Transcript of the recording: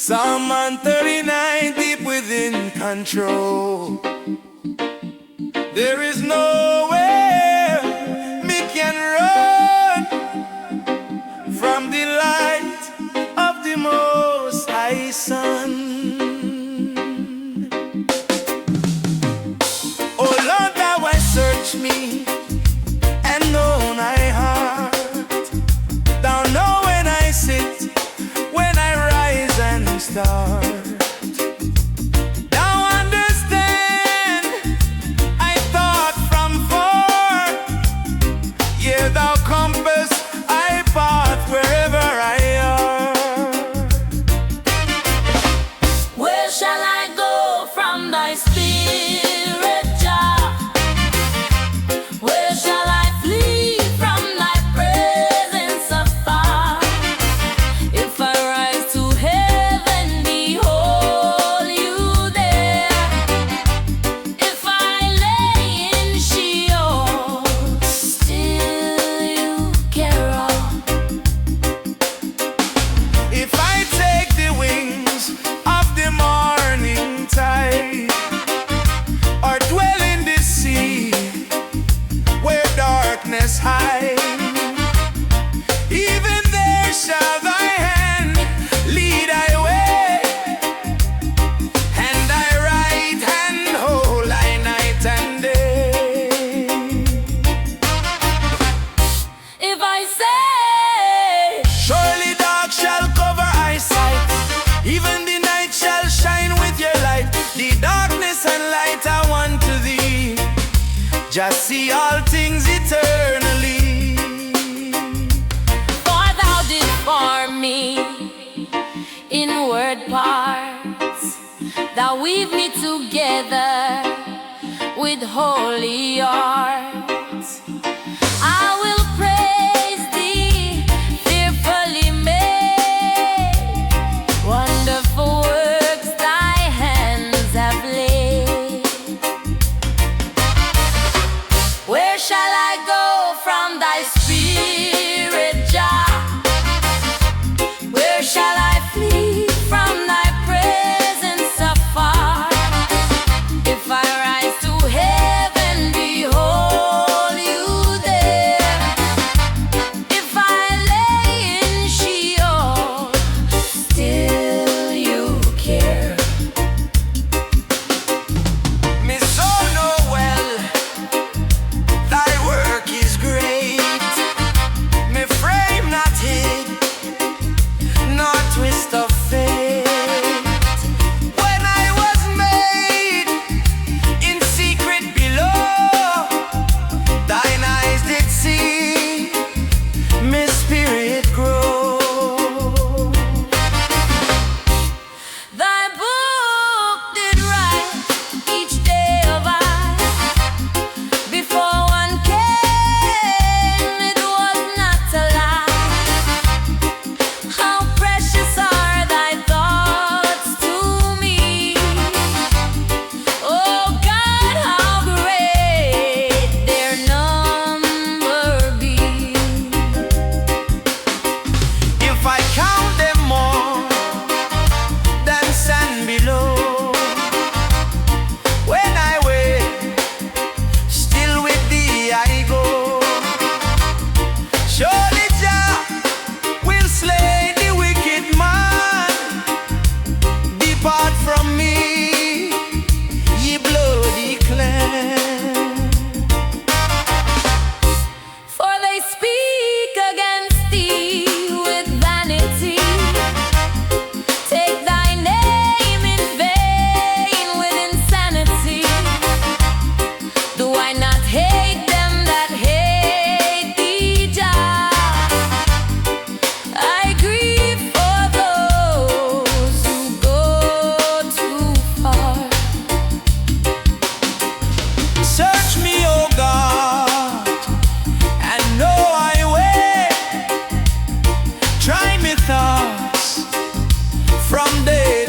Psalm 139, deep within control. There is nowhere me can run from the light of the Most High Sun. Oh Lord, thou hast searched me and known my heart. Thou know when I sit, when I rise and start. Thou understand, I thought from far. Yeah, thou compass, I path wherever I are. Where shall I go from thy spirit, Jah? Where shall I flee from thy presence afar? If I rise to heaven, behold you there. If I lay in Sheol, still you care. If I take the wings of the morning tide, or dwell in the sea where darkness hides, even there shall thy hand lead thy way, and thy right hand hold thy night and day. If I say, Surely dark shall cover eyesight, even the night shall shine with your light. The darkness and light are one to thee. Just see all things eternally. for thou did form me in word parts, thou weave me together with holy arts. I will praise thee, fearfully made, wonderful works thy hands have laid. Where shall I go from thy spirit, Jah? Where shall I flee from thy presence afar? If I rise to heaven, behold you there. If I lay in Sheol, still you care. Me so know well, thy work is great. Me frame not hid, nor twist of fate. When I was made in secret below, thine eyes did see me spirit grow. Thy book did write each day of I. Before one came, it was not a lie. How precious are thy thoughts to me. Oh God, how great their number be. If I count them more than sand below, when I wake, still with thee I go. Surely Jah will slay the wicked man. Depart from me, ye bloody clan. For they speak against thee with vanity, take thy name in vain with insanity. Do I not hate them that hate thee, Jah? I grieve for those who go too far. Search me, O God, and know my way. Try me thoughts from day